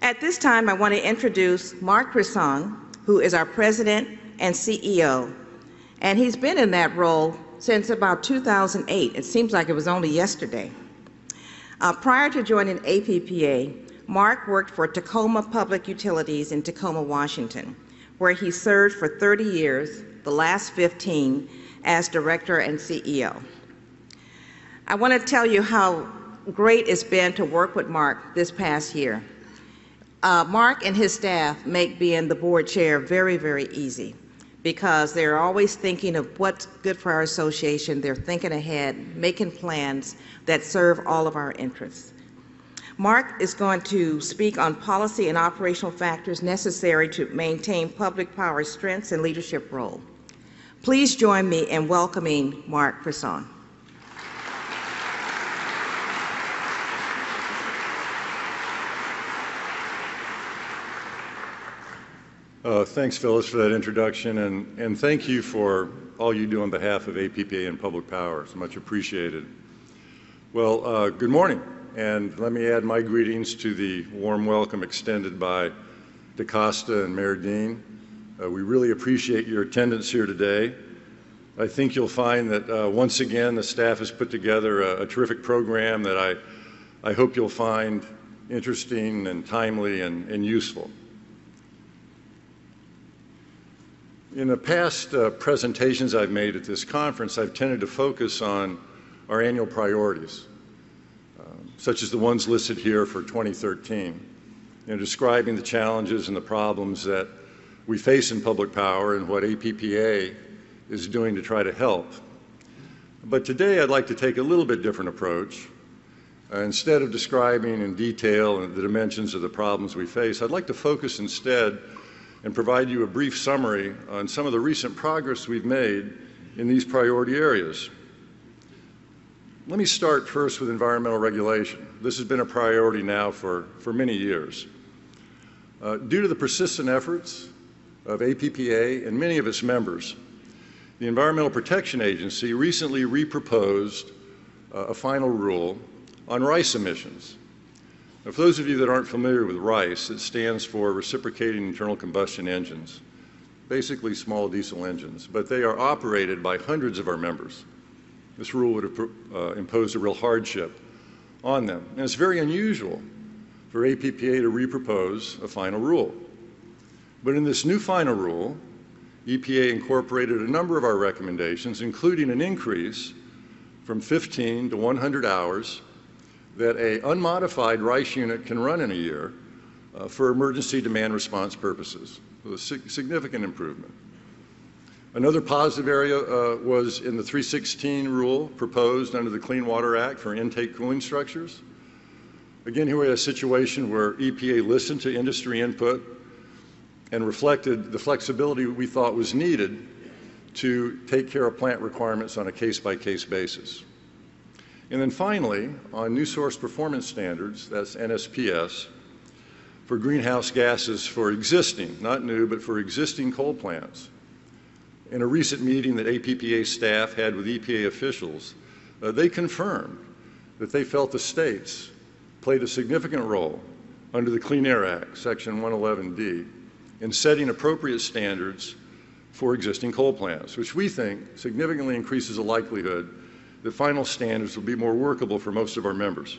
At this time, I want to introduce Mark Crisson, who is our President and CEO, and he's been in that role since about 2008. It seems like it was only yesterday. Prior to joining APPA, Mark worked for Tacoma Public Utilities in Tacoma, Washington, where he served for 30 years, the last 15 as Director and CEO. I want to tell you how great it's been to work with Mark this past year. Mark and his staff make being the board chair very, very easy because they're always thinking of what's good for our association. They're thinking ahead, making plans that serve all of our interests. Mark is going to speak on policy and operational factors necessary to maintain public power's strengths and leadership role. Please join me in welcoming Mark Crisson. Thanks, Phyllis, for that introduction, and thank you for all you do on behalf of APPA and Public Power. It's much appreciated. Well, good morning, and let me add my greetings to the warm welcome extended by DaCosta and Mayor Dean. We really appreciate your attendance here today. I think you'll find that once again the staff has put together a terrific program that I hope you'll find interesting and timely and useful. In the past presentations I've made at this conference, I've tended to focus on our annual priorities, such as the ones listed here for 2013, describing the challenges and the problems that we face in public power and what APPA is doing to try to help. But today I'd like to take a little bit different approach. Instead of describing in detail the dimensions of the problems we face, I'd like to focus instead and provide you a brief summary on some of the recent progress we've made in these priority areas. Let me start first with environmental regulation. This has been a priority now for many years. Due to the persistent efforts of APPA and many of its members, the Environmental Protection Agency recently reproposed a final rule on RICE emissions. Now, for those of you that aren't familiar with RICE, it stands for Reciprocating Internal Combustion Engines, basically small diesel engines, but they are operated by hundreds of our members. This rule would have imposed a real hardship on them. And it's very unusual for APPA to repropose a final rule. But in this new final rule, EPA incorporated a number of our recommendations, including an increase from 15 to 100 hours that an unmodified RICE unit can run in a year for emergency demand response purposes. So a significant improvement. Another positive area was in the 316 rule proposed under the Clean Water Act for intake cooling structures. Again, here we had a situation where EPA listened to industry input and reflected the flexibility we thought was needed to take care of plant requirements on a case-by-case basis. And then finally, on new source performance standards, that's NSPS, for greenhouse gases for existing, not new, but for existing coal plants. In a recent meeting that APPA staff had with EPA officials, they confirmed that they felt the states played a significant role under the Clean Air Act, Section 111D, in setting appropriate standards for existing coal plants, which we think significantly increases the likelihood that final standards will be more workable for most of our members.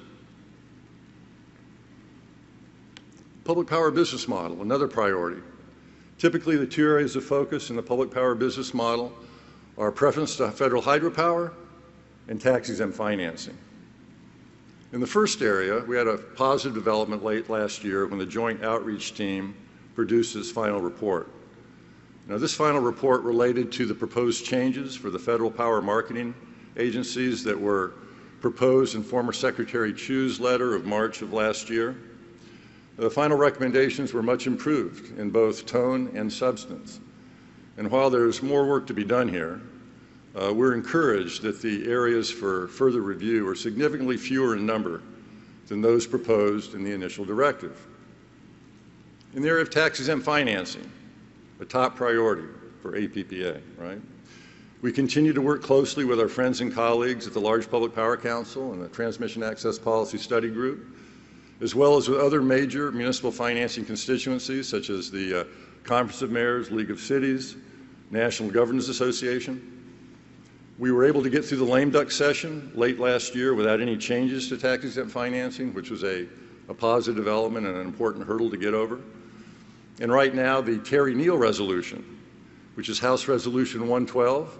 Public power business model, another priority. Typically, the two areas of focus in the public power business model are preference to federal hydropower and tax-exempt financing. In the first area, we had a positive development late last year when the Joint Outreach Team produced its final report. Now, this final report related to the proposed changes for the federal power marketing agencies that were proposed in former Secretary Chu's letter of March of last year. The final recommendations were much improved in both tone and substance. And while there's more work to be done here, we're encouraged that the areas for further review are significantly fewer in number than those proposed in the initial directive. In the area of tax-exempt financing, a top priority for APPA, right? We continue to work closely with our friends and colleagues at the Large Public Power Council and the Transmission Access Policy Study Group as well as with other major municipal financing constituencies, such as the Conference of Mayors, League of Cities, National Governors Association. We were able to get through the lame duck session late last year without any changes to tax-exempt financing, which was a positive development and an important hurdle to get over. And right now, the Terry Neal resolution, which is House Resolution 112,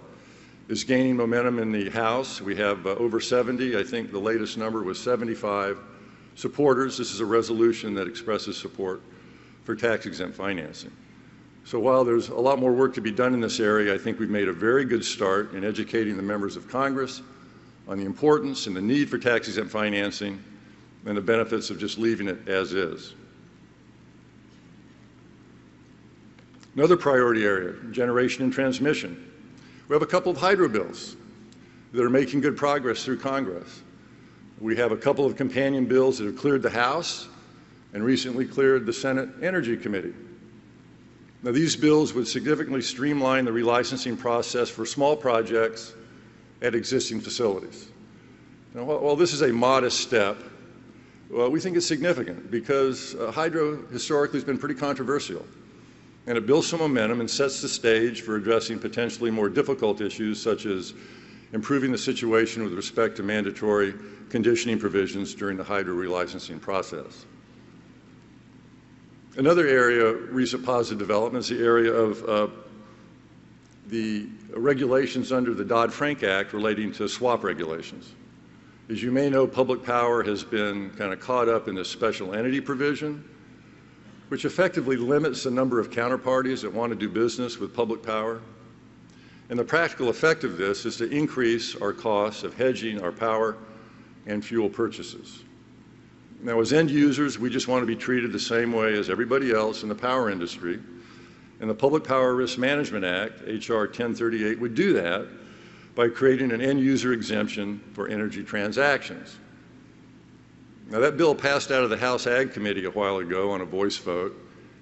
is gaining momentum in the House. We have over 70, I think the latest number was 75 supporters. This is a resolution that expresses support for tax-exempt financing. So while there's a lot more work to be done in this area, I think we've made a very good start in educating the members of Congress on the importance and the need for tax-exempt financing and the benefits of just leaving it as is. Another priority area, generation and transmission. We have a couple of hydro bills that are making good progress through Congress. We have a couple of companion bills that have cleared the House and recently cleared the Senate Energy Committee. Now, these bills would significantly streamline the relicensing process for small projects at existing facilities. Now, while this is a modest step, we think it's significant because hydro historically has been pretty controversial, and it builds some momentum and sets the stage for addressing potentially more difficult issues such as improving the situation with respect to mandatory conditioning provisions during the hydro relicensing process. Another area of recent positive development is the area of the regulations under the Dodd-Frank Act relating to swap regulations. As you may know, public power has been kind of caught up in this special entity provision, which effectively limits the number of counterparties that want to do business with public power. And the practical effect of this is to increase our costs of hedging our power and fuel purchases. Now, as end users, we just want to be treated the same way as everybody else in the power industry. And the Public Power Risk Management Act, H.R. 1038, would do that by creating an end user exemption for energy transactions. Now, that bill passed out of the House Ag Committee a while ago on a voice vote,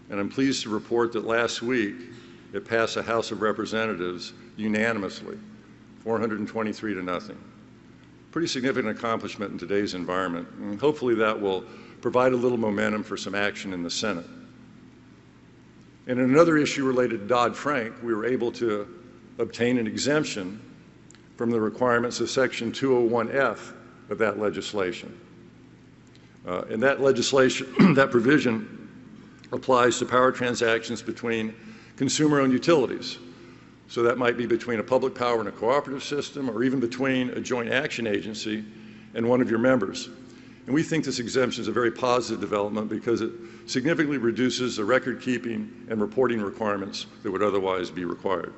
and I'm pleased to report that last week it passed the House of Representatives unanimously, 423 to nothing. Pretty significant accomplishment in today's environment, and hopefully that will provide a little momentum for some action in the Senate. And in another issue related to Dodd-Frank, we were able to obtain an exemption from the requirements of Section 201F of that legislation. And that legislation, that provision applies to power transactions between consumer-owned utilities. So that might be between a public power and a cooperative system, or even between a joint action agency and one of your members. And we think this exemption is a very positive development because it significantly reduces the record-keeping and reporting requirements that would otherwise be required.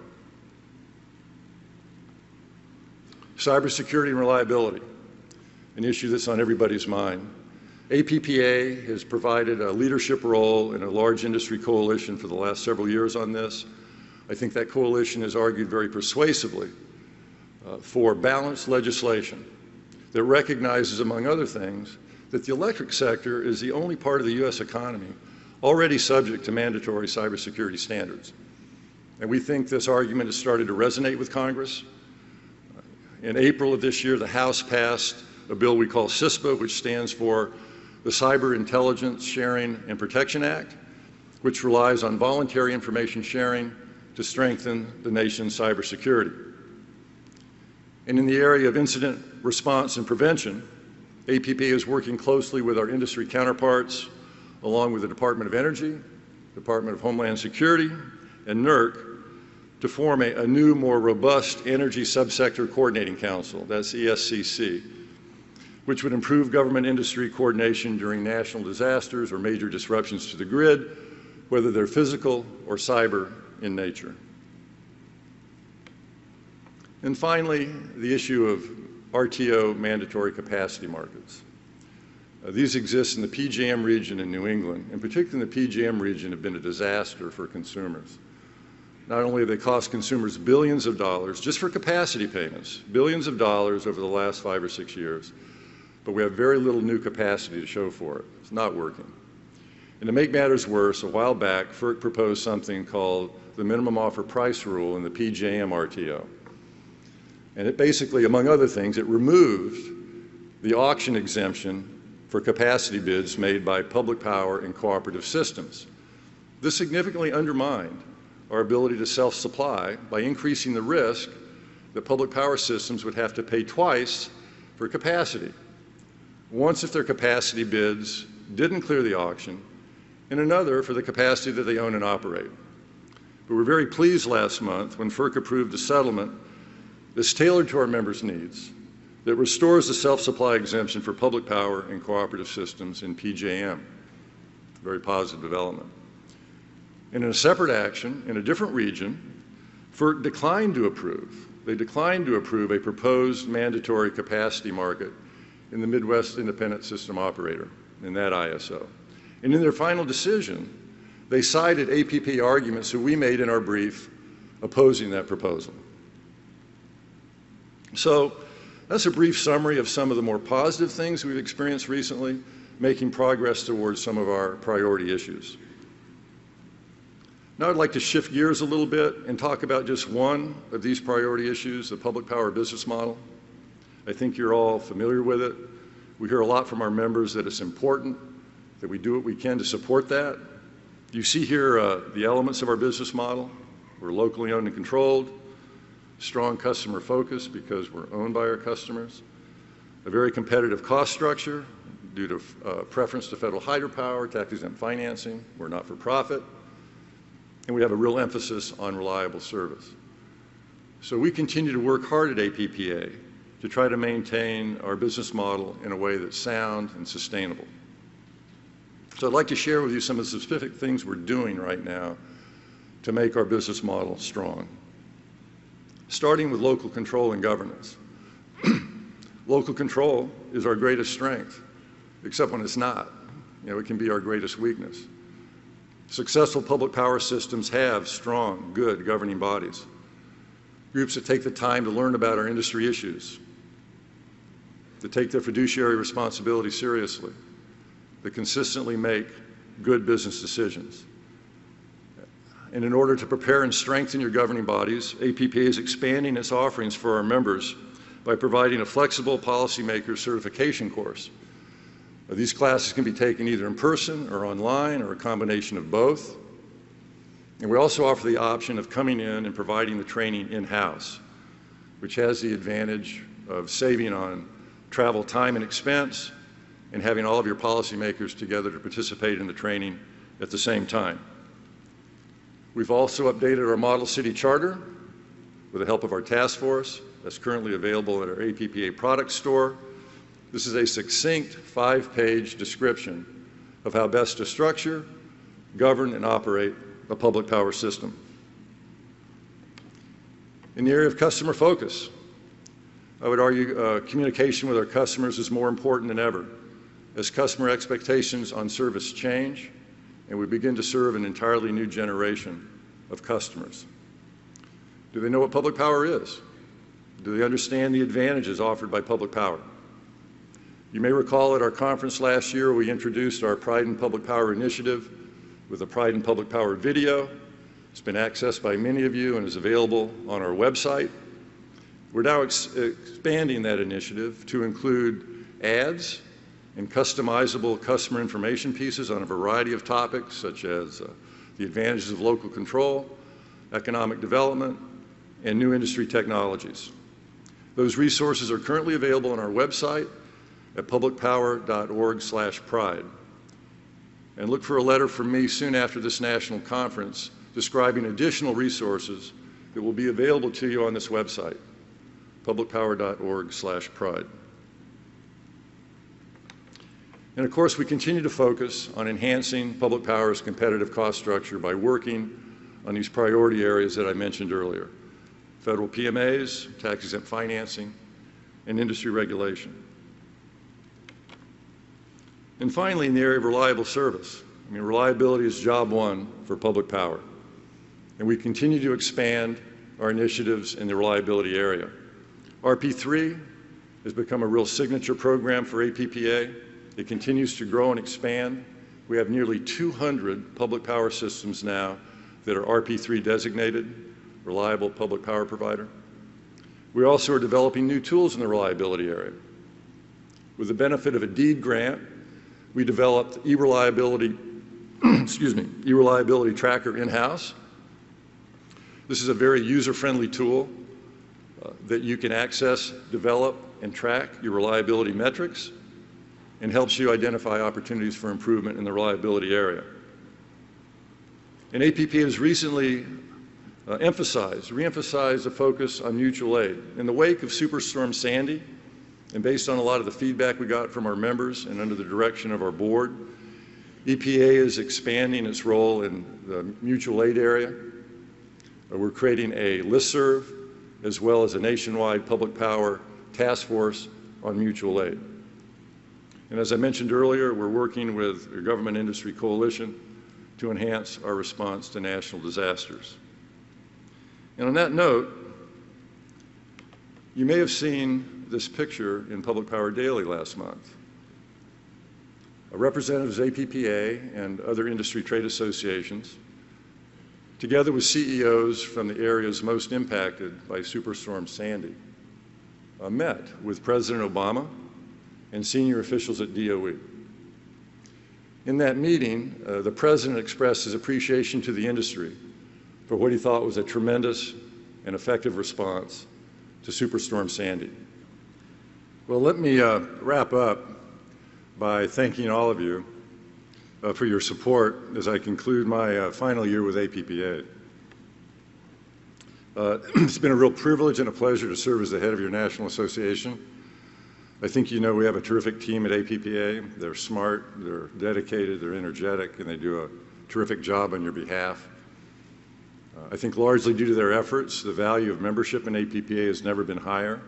Cybersecurity and reliability, an issue that's on everybody's mind. APPA has provided a leadership role in a large industry coalition for the last several years on this. I think that coalition has argued very persuasively for balanced legislation that recognizes, among other things, that the electric sector is the only part of the U.S. economy already subject to mandatory cybersecurity standards. And we think this argument has started to resonate with Congress. In April of this year, the House passed a bill we call CISPA, which stands for the Cyber Intelligence Sharing and Protection Act, which relies on voluntary information sharing to strengthen the nation's cybersecurity. And in the area of incident response and prevention, APPA is working closely with our industry counterparts, along with the Department of Energy, Department of Homeland Security, and NERC, to form a new, more robust Energy Subsector Coordinating Council, that's ESCC, which would improve government-industry coordination during national disasters or major disruptions to the grid, whether they're physical or cyber in nature. And finally, the issue of RTO mandatory capacity markets. These exist in the PJM region in New England, and particularly in the PJM region have been a disaster for consumers. Not only have they cost consumers billions of dollars just for capacity payments, billions of dollars over the last 5 or 6 years, but we have very little new capacity to show for it. It's not working. And to make matters worse, a while back, FERC proposed something called the minimum offer price rule in the PJM RTO. And it basically, among other things, it removed the auction exemption for capacity bids made by public power and cooperative systems. This significantly undermined our ability to self-supply by increasing the risk that public power systems would have to pay twice for capacity. Once if their capacity bids didn't clear the auction, and another for the capacity that they own and operate. But we're very pleased last month when FERC approved a settlement that's tailored to our members' needs, that restores the self-supply exemption for public power and cooperative systems in PJM. Very positive development. And in a separate action, in a different region, FERC declined to approve. They declined to approve a proposed mandatory capacity market in the Midwest Independent System Operator, in that ISO. And in their final decision, they cited APPA arguments that we made in our brief opposing that proposal. So that's a brief summary of some of the more positive things we've experienced recently, making progress towards some of our priority issues. Now I'd like to shift gears a little bit and talk about just one of these priority issues, the public power business model. I think you're all familiar with it. We hear a lot from our members that it's important, that we do what we can to support that. You see here the elements of our business model. We're locally owned and controlled, strong customer focus because we're owned by our customers, a very competitive cost structure due to preference to federal hydropower, tax-exempt financing. We're not for profit. And we have a real emphasis on reliable service. So we continue to work hard at APPA to try to maintain our business model in a way that's sound and sustainable. So I'd like to share with you some of the specific things we're doing right now to make our business model strong. Starting with local control and governance. Local control is our greatest strength, except when it's not. It can be our greatest weakness. Successful public power systems have strong, good governing bodies. Groups that take the time to learn about our industry issues, that take their fiduciary responsibility seriously, that consistently make good business decisions. And in order to prepare and strengthen your governing bodies, APPA is expanding its offerings for our members by providing a flexible policymaker certification course. These classes can be taken either in person or online or a combination of both. And we also offer the option of coming in and providing the training in-house, which has the advantage of saving on travel time and expense and having all of your policymakers together to participate in the training at the same time. We've also updated our Model City Charter with the help of our task force that's currently available at our APPA product store. This is a succinct 5-page description of how best to structure, govern, and operate a public power system. In the area of customer focus, I would argue communication with our customers is more important than ever as customer expectations on service change and we begin to serve an entirely new generation of customers. Do they know what public power is? Do they understand the advantages offered by public power? You may recall at our conference last year, we introduced our Pride in Public Power initiative with a Pride in Public Power video. It's been accessed by many of you and is available on our website. We're now expanding that initiative to include ads and customizable customer information pieces on a variety of topics such as the advantages of local control, economic development, and new industry technologies. Those resources are currently available on our website at publicpower.org/pride. And look for a letter from me soon after this national conference describing additional resources that will be available to you on this website, publicpower.org/pride. And of course, we continue to focus on enhancing public power's competitive cost structure by working on these priority areas that I mentioned earlier: federal PMAs, tax-exempt financing, and industry regulation. And finally, in the area of reliable service, reliability is job one for public power. And we continue to expand our initiatives in the reliability area. RP3 has become a real signature program for APPA. It continues to grow and expand. We have nearly 200 public power systems now that are RP3 designated, reliable public power provider. We also are developing new tools in the reliability area. With the benefit of a deed grant We developed e-reliability, e-reliability tracker in-house. This is a very user-friendly tool that you can access, develop, and track your reliability metrics, and helps you identify opportunities for improvement in the reliability area. And APPA has recently re-emphasized the focus on mutual aid. In the wake of Superstorm Sandy, and based on a lot of the feedback we got from our members and under the direction of our board, EPA is expanding its role in the mutual aid area. We're creating a listserv as well as a nationwide public power task force on mutual aid. And as I mentioned earlier, we're working with a government industry coalition to enhance our response to national disasters. And on that note, you may have seen this picture in Public Power Daily last month. Representatives of APPA and other industry trade associations, together with CEOs from the areas most impacted by Superstorm Sandy, met with President Obama and senior officials at DOE. In that meeting, the President expressed his appreciation to the industry for what he thought was a tremendous and effective response to Superstorm Sandy. Well, let me wrap up by thanking all of you for your support as I conclude my final year with APPA. It's been a real privilege and a pleasure to serve as the head of your national association. I think you know we have a terrific team at APPA. They're smart, they're dedicated, they're energetic, and they do a terrific job on your behalf. I think largely due to their efforts, the value of membership in APPA has never been higher.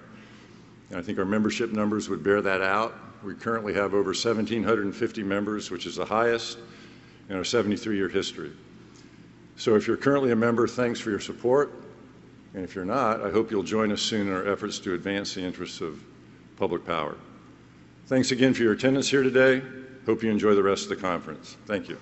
And I think our membership numbers would bear that out. We currently have over 1,750 members, which is the highest in our 73-year history. So if you're currently a member, thanks for your support. And if you're not, I hope you'll join us soon in our efforts to advance the interests of public power. Thanks again for your attendance here today. Hope you enjoy the rest of the conference. Thank you.